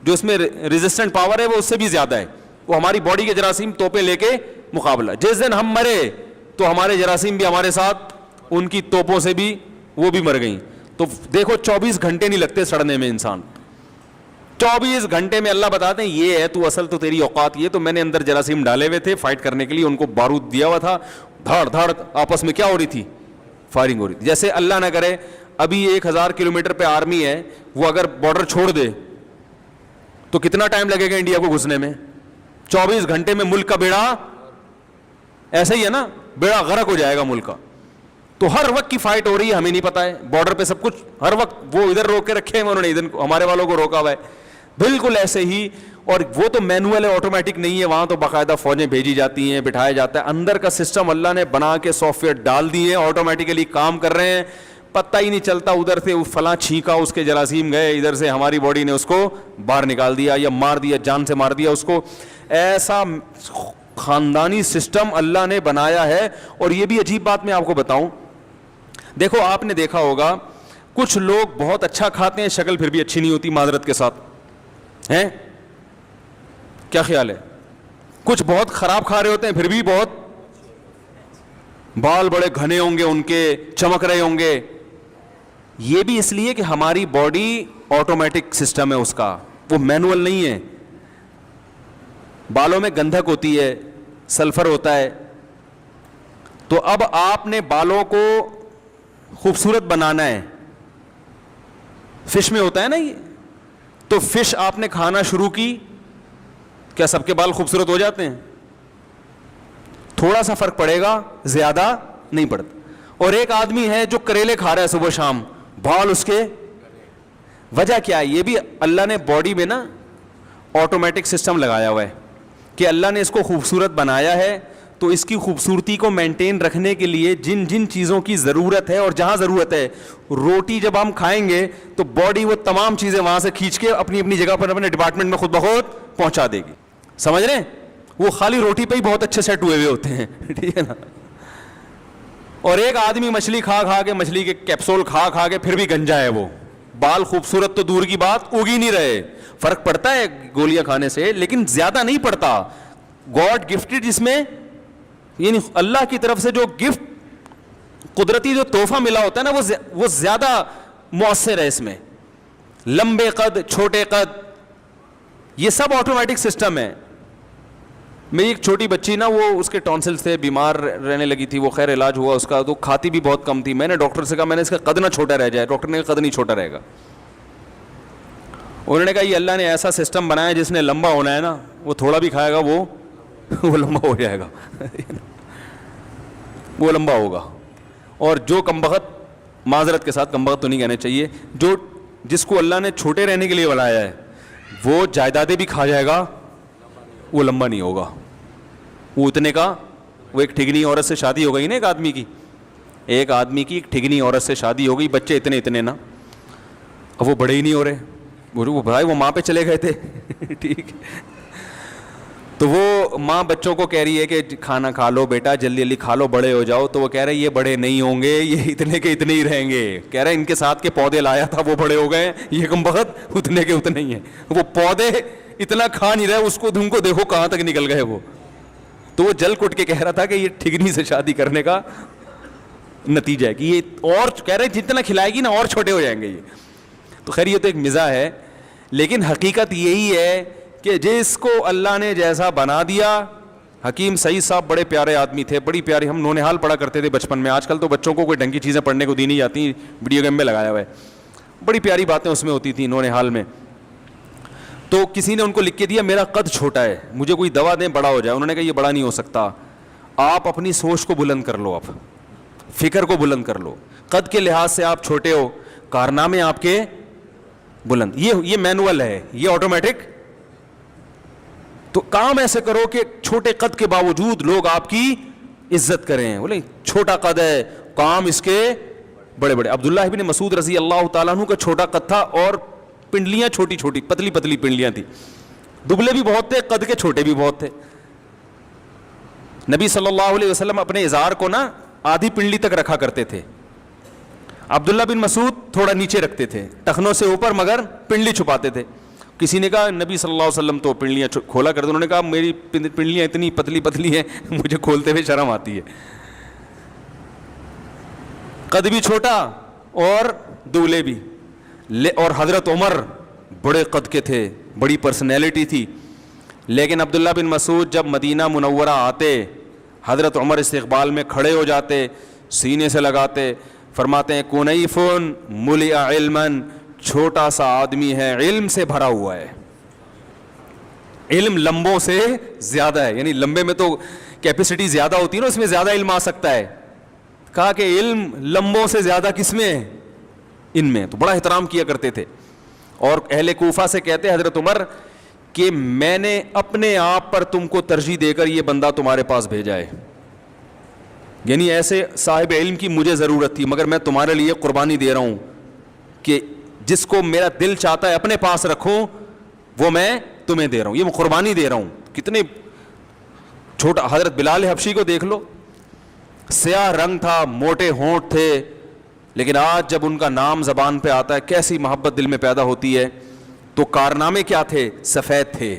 جو اس میں ریزسٹنٹ پاور ہے وہ اس سے بھی زیادہ ہے. وہ ہماری باڈی کے جراثیم توپیں لے کے مقابلہ. جس دن ہم مرے تو ہمارے جراثیم بھی ہمارے ساتھ ان کی توپوں سے بھی وہ بھی مر گئیں. تو دیکھو 24 گھنٹے نہیں لگتے سڑنے میں انسان. 24 گھنٹے میں اللہ بتاتے ہیں یہ ہے تو اصل تو تیری اوقات یہ. تو میں نے اندر جراثیم ڈالے ہوئے تھے فائٹ کرنے کے لیے, ان کو بارود دیا ہوا تھا, دھاڑ دھاڑ آپس میں کیا ہو رہی تھی, فائرنگ ہو رہی تھی. جیسے اللہ نہ کرے ابھی 1000 کلومیٹر پہ آرمی ہے, وہ اگر بارڈر چھوڑ دے تو کتنا ٹائم لگے گا انڈیا کو گھسنے میں. 24 گھنٹے میں ملک کا بیڑا ایسا ہی ہے نا, بیڑا غرق ہو جائے گا ملک کا. تو ہر وقت کی فائٹ ہو رہی ہے, ہمیں نہیں پتا ہے, بارڈر پہ سب کچھ ہر وقت وہ ادھر روک کے رکھے ہیں انہوں نے, ادھر ہمارے والوں کو روکا ہوا ہے. بالکل ایسے ہی, اور وہ تو مینوئل ہے, آٹومیٹک نہیں ہے, وہاں تو باقاعدہ فوجیں بھیجی جاتی ہیں, بٹھایا جاتا ہے. اندر کا سسٹم اللہ نے بنا کے سافٹ ویئر ڈال دیے ہیں, آٹومیٹیکلی کام کر رہے ہیں, پتہ ہی نہیں چلتا. ادھر سے فلاں چھینکا, اس کے جراثیم گئے, ادھر سے ہماری باڈی نے اس کو باہر نکال دیا یا مار دیا, جان سے مار دیا اس کو. ایسا خاندانی سسٹم اللہ نے بنایا ہے. اور یہ بھی عجیب بات میں آپ کو بتاؤں, دیکھو آپ نے دیکھا ہوگا کچھ لوگ بہت اچھا کھاتے ہیں, شکل پھر بھی اچھی نہیں ہوتی معذرت کے ساتھ, ہیں کیا خیال ہے؟ کچھ بہت خراب کھا رہے ہوتے ہیں پھر بھی بہت, بال بڑے گھنے ہوں گے ان کے, چمک رہے ہوں گے. یہ بھی اس لیے کہ ہماری باڈی آٹومیٹک سسٹم ہے اس کا, وہ مینوئل نہیں ہے. بالوں میں گندھک ہوتی ہے, سلفر ہوتا ہے, تو اب آپ نے بالوں کو خوبصورت بنانا ہے, فش میں ہوتا ہے نا یہ, تو فش آپ نے کھانا شروع کی, کیا سب کے بال خوبصورت ہو جاتے ہیں؟ تھوڑا سا فرق پڑے گا, زیادہ نہیں پڑتا. اور ایک آدمی ہے جو کریلے کھا رہا ہے صبح شام, بال اس کے, وجہ کیا ہے؟ یہ بھی اللہ نے باڈی میں نا آٹومیٹک سسٹم لگایا ہوا ہے کہ اللہ نے اس کو خوبصورت بنایا ہے, تو اس کی خوبصورتی کو مینٹین رکھنے کے لیے جن جن چیزوں کی ضرورت ہے, اور جہاں ضرورت ہے, روٹی جب ہم کھائیں گے تو باڈی وہ تمام چیزیں وہاں سے کھینچ کے اپنی اپنی جگہ پر اپنے ڈپارٹمنٹ میں خود بخود پہنچا دے گی. سمجھ رہے ہیں؟ وہ خالی روٹی پہ ہی بہت اچھے سیٹ ہوئے ہوتے ہیں, ٹھیک ہے نا. اور ایک آدمی مچھلی کھا کھا کے, مچھلی کے کیپسول کھا کھا کے پھر بھی گنجا ہے, وہ بال خوبصورت تو دور کی بات, اگ ہی نہیں رہے. فرق پڑتا ہے گولیاں کھانے سے, لیکن زیادہ نہیں پڑتا. گاڈ گفٹڈ جس میں, یعنی اللہ کی طرف سے جو گفٹ, قدرتی جو تحفہ ملا ہوتا ہے نا, وہ زیادہ مؤثر ہے اس میں. لمبے قد, چھوٹے قد, یہ سب آٹومیٹک سسٹم ہے. میری ایک چھوٹی بچی نا, وہ اس کے ٹونسلز تھے, بیمار رہنے لگی تھی, وہ خیر علاج ہوا اس کا, تو کھاتی بھی بہت کم تھی. میں نے ڈاکٹر سے کہا, میں نے اس کا قد نہ چھوٹا رہ جائے. ڈاکٹر نے کہا قد نہیں چھوٹا رہے گا. انہوں نے کہا یہ اللہ نے ایسا سسٹم بنایا جس نے لمبا ہونا ہے نا, وہ تھوڑا بھی کھائے گا وہ لمبا ہو جائے گا, وہ لمبا ہوگا. اور جو کمبخت, معذرت کے ساتھ کمبخت تو نہیں کہنے چاہیے, جو جس کو اللہ نے چھوٹے رہنے کے لیے بنایا ہے, وہ جائیدادیں بھی کھا جائے گا, وہ لمبا نہیں ہوگا. وہ اتنے کا, وہ ایک ٹھگنی عورت سے شادی ہو گئی نا, ایک آدمی کی ایک ٹھگنی عورت سے شادی ہو گئی, بچے اتنے نا, اب وہ بڑے ہی نہیں ہو رہے. وہ بھائی وہ ماں پہ چلے گئے تھے, ٹھیک. تو وہ ماں بچوں کو کہہ رہی ہے کہ کھانا کھا لو بیٹا, جلدی جلدی کھا لو, بڑے ہو جاؤ. تو وہ کہہ رہے یہ بڑے نہیں ہوں گے, یہ اتنے کے اتنے ہی رہیں گے. کہہ رہے ان کے ساتھ کے پودے لایا تھا, وہ بڑے ہو گئے, یہ کمبخت اتنے کے اتنے ہی ہیں. وہ پودے اتنا کھا نہیں رہے, اس کو تم کو دیکھو کہاں تک نکل گئے وہ. تو وہ جل کٹ کے کہہ رہا تھا کہ یہ ٹھگنی سے شادی کرنے کا نتیجہ ہے کہ یہ, اور کہہ رہے جتنا کھلائے گی نا اور چھوٹے ہو جائیں گے یہ. تو خیر یہ تو ایک مزاح ہے, لیکن حقیقت یہی ہے کہ جس کو اللہ نے جیسا بنا دیا. حکیم سعید صاحب بڑے پیارے آدمی تھے, بڑی پیاری, ہم نونہال پڑھا کرتے تھے بچپن میں. آج کل تو بچوں کو کوئی ڈھنگ کی چیزیں پڑھنے کو دی نہیں جاتی, ویڈیو گیم میں لگایا ہوا ہے. بڑی پیاری باتیں اس میں ہوتی تھیں نونہال میں. تو کسی نے ان کو لکھ کے دیا میرا قد چھوٹا ہے, مجھے کوئی دوا دیں بڑا ہو جائے. انہوں نے کہا یہ بڑا نہیں ہو سکتا, آپ اپنی سوچ کو بلند کر لو, آپ فکر کو بلند کر لو. قد کے لحاظ سے آپ چھوٹے ہو, کارنامے آپ کے بلند. یہ مینوئل ہے, یہ آٹومیٹک. تو کام ایسے کرو کہ چھوٹے قد کے باوجود لوگ آپ کی عزت کریں. بولے چھوٹا قد ہے, کام اس کے بڑے بڑے. عبداللہ ابن مسعود رضی اللہ تعالیٰ عنہ کا چھوٹا قد تھا, اور پنڈلیاں چھوٹی چھوٹی پتلی پتلی پنڈلیاں تھیں. دبلے بھی بہت تھے, قد کے چھوٹے بھی بہت تھے. نبی صلی اللہ علیہ وسلم اپنے ازار کو نا آدھی پنڈلی تک رکھا کرتے تھے. عبداللہ بن مسعود تھوڑا نیچے رکھتے تھے, ٹخنوں سے اوپر, مگر پنڈلی چھپاتے تھے. کسی نے کہا نبی صلی اللہ علیہ وسلم تو پنڈلیاں کھولا کرتے. انہوں نے کہا میری پنڈلیاں اتنی پتلی پتلی ہیں, مجھے کھولتے ہوئے شرم آتی ہے. قد بھی چھوٹا اور دبلے بھی. اور حضرت عمر بڑے قد کے تھے, بڑی پرسنالٹی تھی. لیکن عبداللہ بن مسعود جب مدینہ منورہ آتے, حضرت عمر استقبال میں کھڑے ہو جاتے, سینے سے لگاتے, فرماتے ہیں کنیفن ملئ علما, چھوٹا سا آدمی ہے, علم سے بھرا ہوا ہے. علم لمبوں سے زیادہ ہے, یعنی لمبے میں تو کیپیسٹی زیادہ ہوتی ہے نا, اس میں زیادہ علم آ سکتا ہے. کہا کہ علم لمبوں سے زیادہ کس میں ہے؟ ان میں. تو بڑا احترام کیا کرتے تھے. اور اہل کوفہ سے کہتے حضرت عمر کہ میں نے اپنے آپ پر تم کو ترجیح دے کر یہ بندہ تمہارے پاس بھیجا ہے, یعنی ایسے صاحب علم کی مجھے ضرورت تھی, مگر میں تمہارے لیے قربانی دے رہا ہوں کہ جس کو میرا دل چاہتا ہے اپنے پاس رکھوں وہ میں تمہیں دے رہا ہوں, یہ میں قربانی دے رہا ہوں. کتنے چھوٹا. حضرت بلال حبشی کو دیکھ لو, سیاہ رنگ تھا, موٹے ہونٹ تھے, لیکن آج جب ان کا نام زبان پہ آتا ہے کیسی محبت دل میں پیدا ہوتی ہے. تو کارنامے کیا تھے؟ سفید تھے.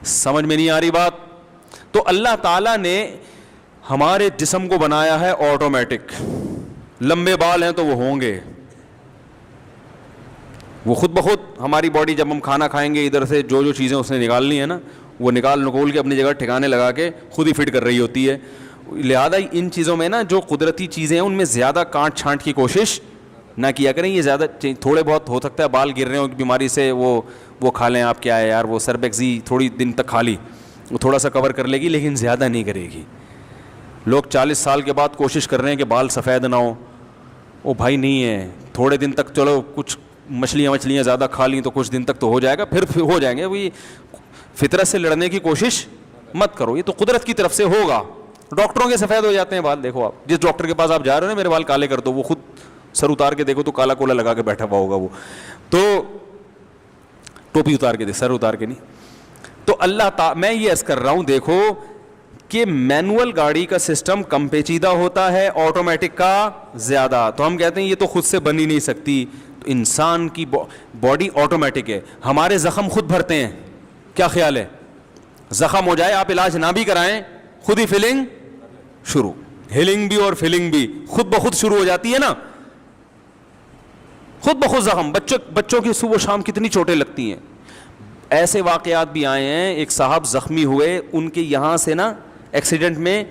سمجھ میں نہیں آ رہی بات؟ تو اللہ تعالیٰ نے ہمارے جسم کو بنایا ہے آٹومیٹک. لمبے بال ہیں تو وہ ہوں گے, وہ خود بخود ہماری باڈی جب ہم کھانا کھائیں گے ادھر سے جو چیزیں اس نے نکالنی ہے نا وہ نکول کے اپنی جگہ ٹھکانے لگا کے خود ہی فٹ کر رہی ہوتی ہے. لہذا ان چیزوں میں نا جو قدرتی چیزیں ہیں ان میں زیادہ کانٹ چھانٹ کی کوشش نہ کیا کریں. یہ زیادہ تھوڑے بہت ہو سکتا ہے بال گر رہے ہوں بیماری سے, وہ کھا لیں آپ, کیا ہے یار وہ سربیکزی تھوڑی دن تک کھا لی, وہ تھوڑا سا کور کر لے گی لیکن زیادہ نہیں کرے گی. لوگ 40 سال کے بعد کوشش کر رہے ہیں کہ بال سفید نہ ہو. وہ بھائی نہیں ہے, تھوڑے دن تک چلو کچھ مچھلیاں زیادہ کھا لیں تو کچھ دن تک تو ہو جائے گا, پھر ہو جائیں گے. وہی فطرت سے لڑنے کی کوشش مت کرو, یہ تو قدرت کی طرف سے ہوگا. ڈاکٹروں کے سفید ہو جاتے ہیں بال, دیکھو آپ جس ڈاکٹر کے پاس آپ جا رہے ہو نا میرے بال کالے کر دو, وہ خود سر اتار کے دیکھو تو کالا کولا لگا کے بیٹھا ہوا ہوگا, وہ تو ٹوپی اتار کے سر اتار کے نہیں. تو میں یہ عرض کر رہا ہوں دیکھو کہ مینول گاڑی کا سسٹم کم پیچیدہ ہوتا ہے, آٹومیٹک کا زیادہ. تو ہم کہتے ہیں یہ تو خود سے بن ہی نہیں سکتی. تو انسان کی باڈی آٹومیٹک ہے. ہمارے زخم خود بھرتے ہیں, کیا خیال ہے؟ زخم ہو جائے آپ علاج نہ بھی کرائیں خود ہی فیلنگ شروع, ہیلنگ بھی اور فیلنگ بھی خود بخود شروع ہو جاتی ہے نا, خود بخود زخم. بچوں کی صبح و شام کتنی چوٹیں لگتی ہیں. ایسے واقعات بھی آئے ہیں, ایک صاحب زخمی ہوئے, ان کے یہاں سے نا ایکسیڈنٹ میں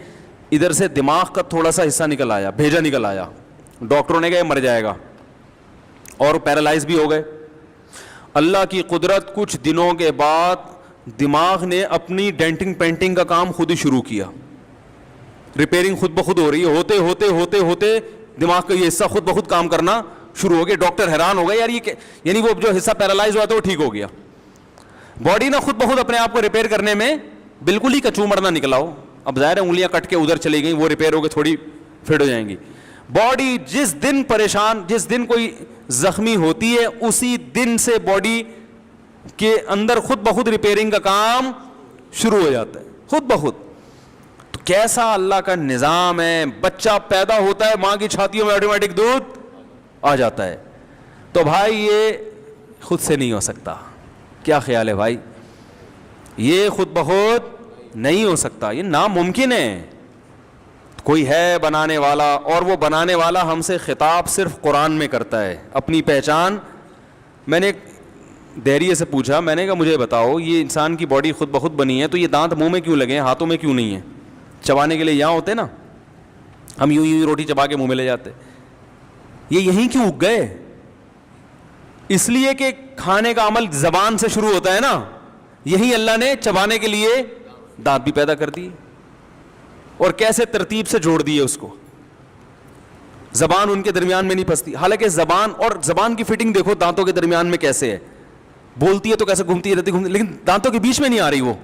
ادھر سے دماغ کا تھوڑا سا حصہ نکل آیا, بھیجا نکل آیا. ڈاکٹروں نے کہا یہ مر جائے گا, اور پیرالائز بھی ہو گئے. اللہ کی قدرت, کچھ دنوں کے بعد دماغ نے اپنی ڈینٹنگ پینٹنگ کا کام خود ہی شروع کیا, ریپیئرنگ خود بخود ہو رہی ہے. ہوتے ہوتے ہوتے ہوتے دماغ کا یہ حصہ خود بخود کام کرنا شروع ہو گیا. ڈاکٹر حیران ہو گئے یار یہ یعنی وہ جو حصہ پیرالائز ہوا تھا وہ ٹھیک ہو گیا. باڈی نہ خود بخود اپنے آپ کو ریپیئر کرنے میں بالکل ہی کچومڑ نہ نکلا ہو. اب ظاہر ہے انگلیاں کٹ کے ادھر چلی گئیں, وہ ریپیئر ہو کے تھوڑی فٹ ہو جائیں گی. باڈی جس دن پریشان, جس دن کوئی زخمی ہوتی ہے اسی دن سے باڈی کے اندر خود بخود ریپیئرنگ کا کام شروع ہو جاتا ہے خود بخود. تو کیسا اللہ کا نظام ہے. بچہ پیدا ہوتا ہے ماں کی چھاتیوں میں آٹومیٹک دودھ آ جاتا ہے. تو بھائی یہ خود سے نہیں ہو سکتا. کیا خیال ہے بھائی؟ یہ خود بخود نہیں ہو سکتا, یہ ناممکن ہے. کوئی ہے بنانے والا, اور وہ بنانے والا ہم سے خطاب صرف قرآن میں کرتا ہے. اپنی پہچان, میں نے دہریے سے پوچھا, میں نے کہا مجھے بتاؤ یہ انسان کی باڈی خود بخود بنی ہے تو یہ دانت منہ میں کیوں لگے ہیں, ہاتھوں میں کیوں نہیں ہیں؟ چبانے کے لیے یہاں ہوتے نا, ہم یوں روٹی چبا کے منہ میں لے جاتے. یہ یہیں کیوں اگ گئے؟ اس لیے کہ کھانے کا عمل زبان سے شروع ہوتا ہے نا, یہی اللہ نے چبانے کے لیے دانت بھی پیدا کر دی, اور کیسے ترتیب سے جوڑ دیے اس کو. زبان ان کے درمیان میں نہیں پھنستی, حالانکہ زبان اور زبان کی فٹنگ دیکھو دانتوں کے درمیان میں کیسے ہے. بولتی ہے تو کیسے گھومتی رہتی, لیکن دانتوں کے بیچ میں نہیں آ رہی. وہ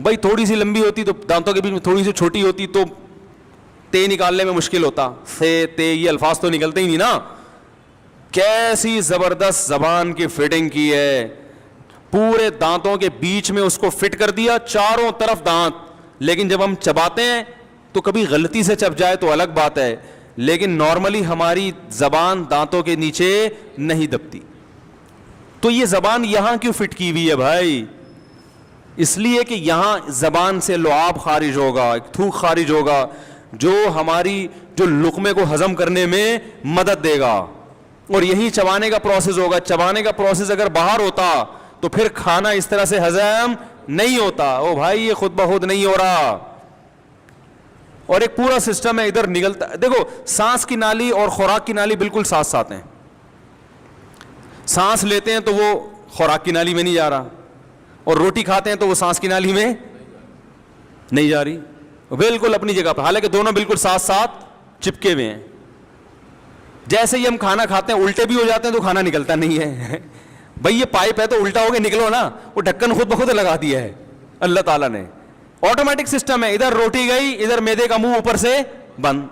بھائی تھوڑی سی لمبی ہوتی تو دانتوں کے بیچ میں, تھوڑی سی چھوٹی ہوتی تو تے نکالنے میں مشکل ہوتا. سے تے یہ الفاظ تو نکلتے ہی نہیں نا. کیسی زبردست زبان کی فٹنگ کی ہے, پورے دانتوں کے بیچ میں اس کو فٹ کر دیا, چاروں طرف دانت. لیکن جب ہم چباتے ہیں تو کبھی غلطی سے چب جائے تو الگ بات ہے, لیکن نارملی ہماری زبان دانتوں کے نیچے نہیں دبتی. تو یہ زبان یہاں کیوں فٹ کی ہوئی ہے بھائی؟ اس لیے کہ یہاں زبان سے لعاب خارج ہوگا, تھوک خارج ہوگا, جو ہماری جو لقمے کو ہضم کرنے میں مدد دے گا, اور یہی چبانے کا پروسیس ہوگا. چبانے کا پروسیس اگر باہر ہوتا تو پھر کھانا اس طرح سے ہضم نہیں ہوتا. او بھائی یہ خود بخود نہیں ہو رہا, اور ایک پورا سسٹم ہے ادھر نگلتا. دیکھو سانس کی نالی اور خوراک کی نالی بالکل ساتھ ساتھ ہیں. سانس لیتے ہیں تو وہ خوراک کی نالی میں نہیں جا رہا, اور روٹی کھاتے ہیں تو وہ سانس کی نالی میں نہیں جا رہی, بالکل اپنی جگہ پر, حالانکہ دونوں بالکل ساتھ ساتھ چپکے ہوئے ہیں. جیسے ہی ہم کھانا کھاتے ہیں الٹے بھی ہو جاتے ہیں تو کھانا نکلتا نہیں ہے. بھائی یہ پائپ ہے تو الٹا ہو کے نکلو نا, وہ ڈھکن خود بخود لگا دیا ہے اللہ تعالیٰ نے, آٹومیٹک سسٹم ہے. ادھر روٹی گئی, ادھر میدے کا منہ اوپر سے بند,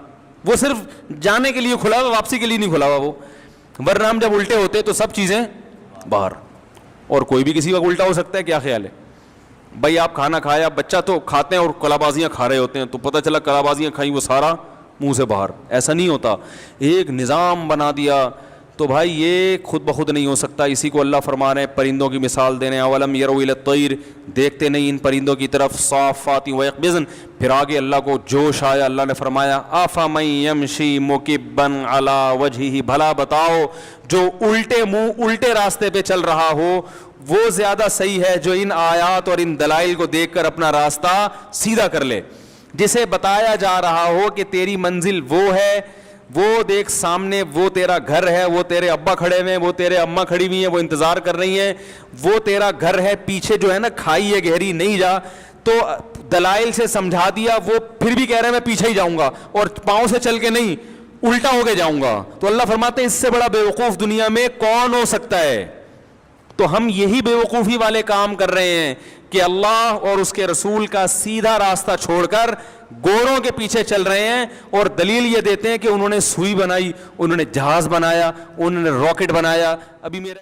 وہ صرف جانے کے لیے کھلا ہوا, واپسی کے لیے نہیں کھلا ہوا وہ, ورنہ ہم جب الٹے ہوتے تو سب چیزیں باہر. اور کوئی بھی کسی کا الٹا ہو سکتا ہے, کیا خیال ہے بھائی؟ آپ کھانا کھایا, بچہ تو کھاتے ہیں اور کلا بازیاں کھا رہے ہوتے ہیں, تو پتہ چلا کلا بازیاں کھائیں وہ سارا منہ سے باہر. ایسا نہیں ہوتا, ایک نظام بنا دیا. تو بھائی یہ خود بخود نہیں ہو سکتا. اسی کو اللہ فرما رہے ہیں, پرندوں کی مثال دے رہے ہیں, اولم یروا الی الطیر, دیکھتے نہیں ان پرندوں کی طرف, صافات ویقبضن. پھر آگے اللہ کو جوش آیا, اللہ نے فرمایا افمن یمشی مکبا علی وجہہ, بھلا بتاؤ جو الٹے منہ الٹے راستے پہ چل رہا ہو وہ زیادہ صحیح ہے جو ان آیات اور ان دلائل کو دیکھ کر اپنا راستہ سیدھا کر لے. جسے بتایا جا رہا ہو کہ تیری منزل وہ ہے, وہ دیکھ سامنے وہ تیرا گھر ہے, وہ تیرے ابا کھڑے ہوئے ہیں, وہ تیرے اماں کھڑی ہوئی ہیں, وہ انتظار کر رہی ہیں, وہ تیرا گھر ہے, پیچھے جو ہے نا کھائی ہے گہری, نہیں جا. تو دلائل سے سمجھا دیا, وہ پھر بھی کہہ رہے ہیں میں پیچھے ہی جاؤں گا اور پاؤں سے چل کے نہیں الٹا ہو کے جاؤں گا. تو اللہ فرماتے ہیں اس سے بڑا بیوقوف دنیا میں کون ہو سکتا ہے؟ تو ہم یہی بیوقوفی والے کام کر رہے ہیں کہ اللہ اور اس کے رسول کا سیدھا راستہ چھوڑ کر گوروں کے پیچھے چل رہے ہیں, اور دلیل یہ دیتے ہیں کہ انہوں نے سوئی بنائی, انہوں نے جہاز بنایا, انہوں نے راکٹ بنایا. ابھی میرا